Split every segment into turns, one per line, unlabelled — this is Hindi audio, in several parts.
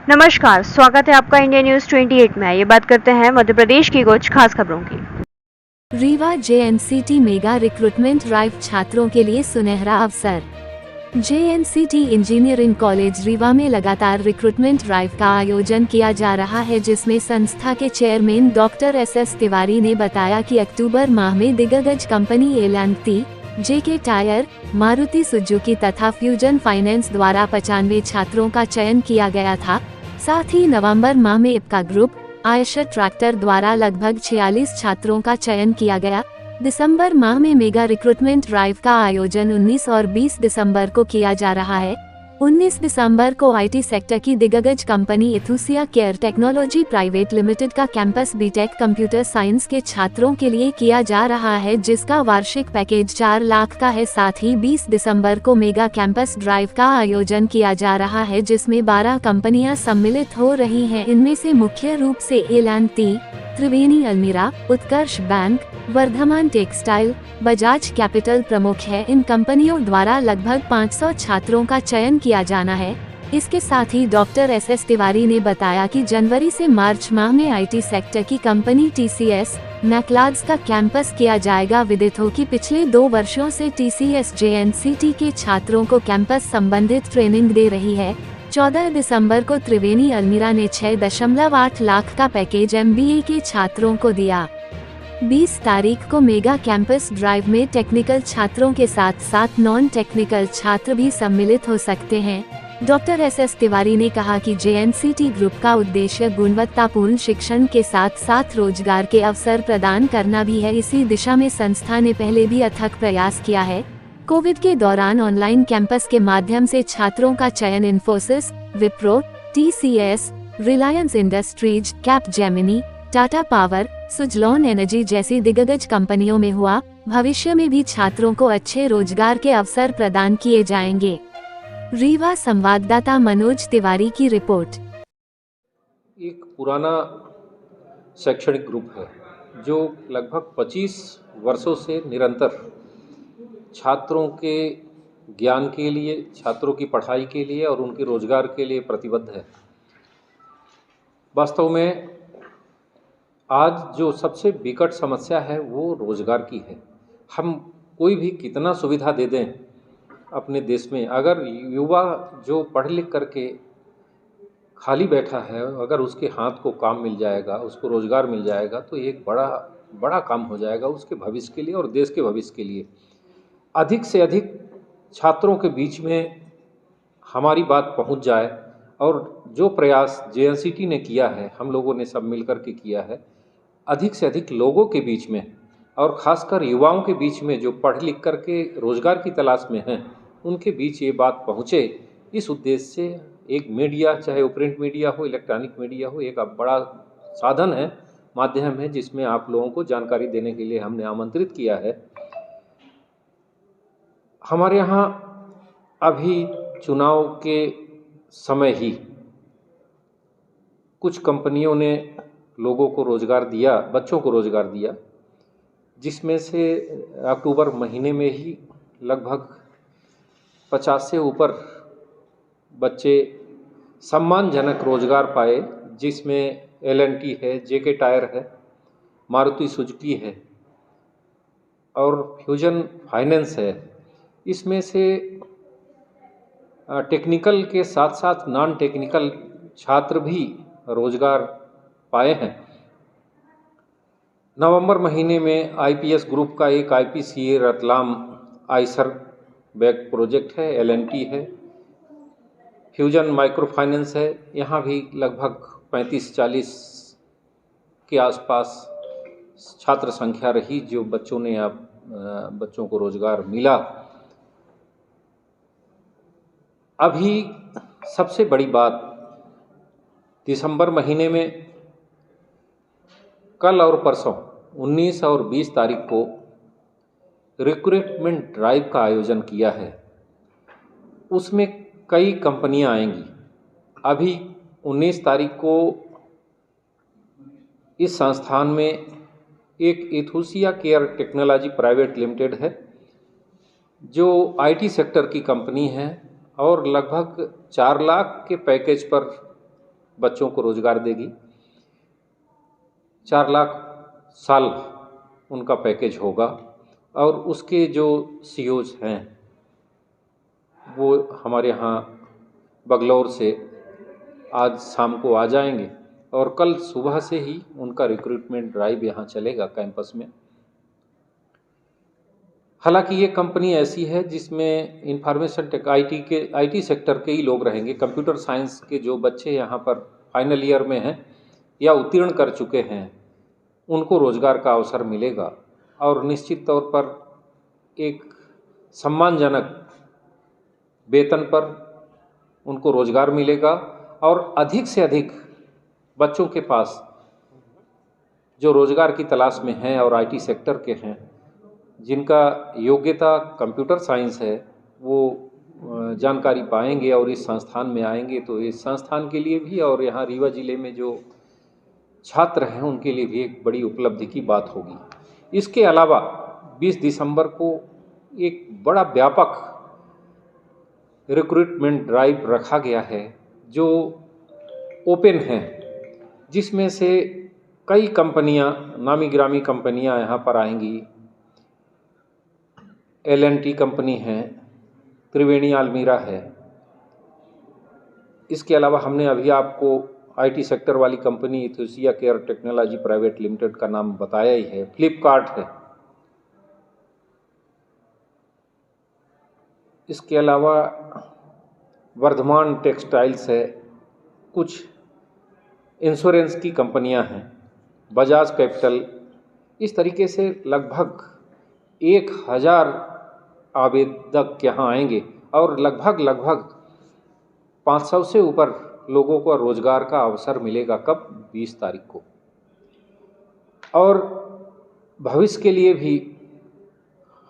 नमस्कार, स्वागत है आपका इंडिया न्यूज 28 में। ये बात करते हैं मध्य प्रदेश की कुछ खास खबरों की।
Rewa JNCT mega recruitment drive छात्रों के लिए सुनहरा अवसर। JNCT इंजीनियरिंग कॉलेज रीवा में लगातार रिक्रूटमेंट ड्राइव का आयोजन किया जा रहा है, जिसमें संस्था के चेयरमैन डॉक्टर SS तिवारी ने बताया कि अक्टूबर माह में दिग्गज company L&T, JK tyre, Maruti Suzuki तथा फ्यूजन फाइनेंस द्वारा 95 छात्रों का चयन किया गया था। साथ ही नवंबर माह में इप्का ग्रुप, आयशर ट्रैक्टर द्वारा लगभग 46 छात्रों का चयन किया गया। दिसंबर माह में मेगा रिक्रूटमेंट ड्राइव का आयोजन 19 और 20 दिसंबर को किया जा रहा है। 19 दिसंबर को IT सेक्टर की दिग्गज कंपनी एथुसिया केयर टेक्नोलॉजी प्राइवेट लिमिटेड का कैंपस बीटेक कंप्यूटर साइंस के छात्रों के लिए किया जा रहा है, जिसका वार्षिक पैकेज 4 लाख का है। साथ ही 20 दिसंबर को मेगा कैंपस ड्राइव का आयोजन किया जा रहा है, जिसमें 12 कंपनियां सम्मिलित हो रही हैं। इनमें से मुख्य रूप से एल&टी, त्रिवेणी अलमीरा, Utkarsh bank, Vardhman textile, Bajaj capital प्रमुख है। इन कंपनियों द्वारा लगभग 500 छात्रों का चयन किया जाना है। इसके साथ ही डॉक्टर SS तिवारी ने बताया कि जनवरी से मार्च माह में IT सेक्टर की कंपनी TCS, मैक्लाड्स का कैंपस किया जाएगा। विदित हो कि पिछले 2 वर्षों से TCS JNCT के छात्रों को कैंपस संबंधित ट्रेनिंग दे रही है। 14 दिसंबर को त्रिवेणी अलमीरा ने 6.8 लाख का पैकेज MBA के छात्रों को दिया। 20 तारीख को मेगा कैंपस ड्राइव में टेक्निकल छात्रों के साथ साथ नॉन टेक्निकल छात्र भी सम्मिलित हो सकते हैं। डॉक्टर SS तिवारी ने कहा कि JNCT ग्रुप का उद्देश्य गुणवत्तापूर्ण शिक्षण के साथ साथ रोजगार के अवसर प्रदान करना भी है। इसी दिशा में संस्था ने पहले भी अथक प्रयास किया है। कोविड के दौरान ऑनलाइन कैंपस के माध्यम से छात्रों का चयन Infosys, Wipro, TCS, Reliance industries, Capgemini, Tata power, Suzlon energy जैसी दिग्गज कंपनियों में हुआ। भविष्य में भी छात्रों को अच्छे रोजगार के अवसर प्रदान किए जाएंगे। रीवा संवाददाता मनोज तिवारी की रिपोर्ट।
एक पुराना शैक्षणिक ग्रुप है जो लगभग 25 वर्षों से निरंतर छात्रों के ज्ञान के लिए, छात्रों की पढ़ाई के लिए और उनके रोजगार के लिए प्रतिबद्ध है। वास्तव में आज जो सबसे विकट समस्या है वो रोजगार की है। हम कोई भी कितना सुविधा दे दें अपने देश में, अगर युवा जो पढ़ लिख करके खाली बैठा है, अगर उसके हाथ को काम मिल जाएगा, उसको रोजगार मिल जाएगा, तो एक बड़ा काम हो जाएगा उसके भविष्य के लिए और देश के भविष्य के लिए। अधिक से अधिक छात्रों के बीच में हमारी बात पहुंच जाए और जो प्रयास JNCT ने किया है, हम लोगों ने सब मिल कर के किया है, अधिक से अधिक लोगों के बीच में और ख़ासकर युवाओं के बीच में जो पढ़ लिख कर के रोज़गार की तलाश में हैं, उनके बीच ये बात पहुँचे, इस उद्देश्य से एक मीडिया, चाहे वो प्रिंट मीडिया हो, इलेक्ट्रॉनिक मीडिया हो, एक बड़ा साधन है, माध्यम है, जिसमें आप लोगों को जानकारी देने के लिए हमने आमंत्रित किया है। हमारे यहाँ अभी चुनाव के समय ही कुछ कंपनियों ने लोगों को रोज़गार दिया, बच्चों को रोज़गार दिया, जिसमें से अक्टूबर महीने में ही लगभग 50 से ऊपर बच्चे सम्मानजनक रोज़गार पाए, जिसमें L&T है, JK टायर है, मारुति सुजुकी है और फ्यूजन फाइनेंस है। इसमें से टेक्निकल के साथ साथ नॉन टेक्निकल छात्र भी रोज़गार पाए हैं। नवंबर महीने में IPS ग्रुप का एक IPCA Ratlam Eicher back project है, L&T है, फ्यूजन माइक्रो फाइनेंस है, यहाँ भी लगभग 35-40 के आसपास छात्र संख्या रही जो बच्चों को रोज़गार मिला। अभी सबसे बड़ी बात, दिसंबर महीने में कल और परसों 19 और 20 तारीख को रिक्रूटमेंट ड्राइव का आयोजन किया है। उसमें कई कंपनियां आएंगी। अभी 19 तारीख को इस संस्थान में एक एथुसिया केयर टेक्नोलॉजी प्राइवेट लिमिटेड है, जो IT सेक्टर की कंपनी है और लगभग 4 लाख के पैकेज पर बच्चों को रोजगार देगी। 4 लाख साल उनका पैकेज होगा और उसके जो सीईओज हैं वो हमारे यहाँ बगलौर से आज शाम को आ जाएंगे और कल सुबह से ही उनका रिक्रूटमेंट ड्राइव यहाँ चलेगा कैंपस में। हालांकि ये कंपनी ऐसी है जिसमें इंफॉर्मेशन टेक आईटी सेक्टर के ही लोग रहेंगे। कंप्यूटर साइंस के जो बच्चे यहाँ पर फाइनल ईयर में हैं या उत्तीर्ण कर चुके हैं उनको रोजगार का अवसर मिलेगा और निश्चित तौर पर एक सम्मानजनक वेतन पर उनको रोजगार मिलेगा और अधिक से अधिक बच्चों के पास जो रोजगार की तलाश में हैं और आईटी सेक्टर के हैं जिनका योग्यता कंप्यूटर साइंस है वो जानकारी पाएंगे और इस संस्थान में आएंगे तो इस संस्थान के लिए भी और यहाँ रीवा जिले में जो छात्र हैं उनके लिए भी एक बड़ी उपलब्धि की बात होगी। इसके अलावा 20 दिसंबर को एक बड़ा व्यापक रिक्रूटमेंट ड्राइव रखा गया है जो ओपन है, जिसमें से कई कंपनियां, नामी गिरामी कंपनियां यहाँ पर आएंगी। L&T कंपनी है, त्रिवेणी अलमीरा है। इसके अलावा हमने अभी आपको आईटी सेक्टर वाली कंपनी इथोसिया केयर टेक्नोलॉजी प्राइवेट लिमिटेड का नाम बताया ही है। फ्लिपकार्ट है। इसके अलावा वर्धमान टेक्सटाइल्स है। कुछ इंश्योरेंस की कंपनियां हैं, बजाज कैपिटल। इस तरीके से लगभग 1000 आवेदक यहाँ आएंगे और लगभग 500 से ऊपर लोगों को रोजगार का अवसर मिलेगा। कब? 20 तारीख को। और भविष्य के लिए भी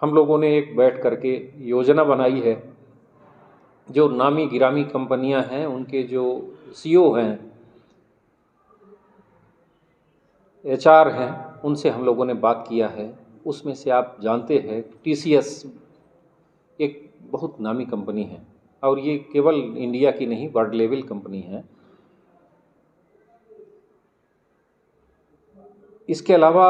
हम लोगों ने एक बैठ करके योजना बनाई है। जो नामी गिरामी कंपनियां हैं उनके जो सीईओ हैं, एचआर हैं, उनसे हम लोगों ने बात किया है। उसमें से आप जानते हैं टीसीएस एक बहुत नामी कंपनी है और ये केवल इंडिया की नहीं वर्ल्ड लेवल कंपनी है। इसके अलावा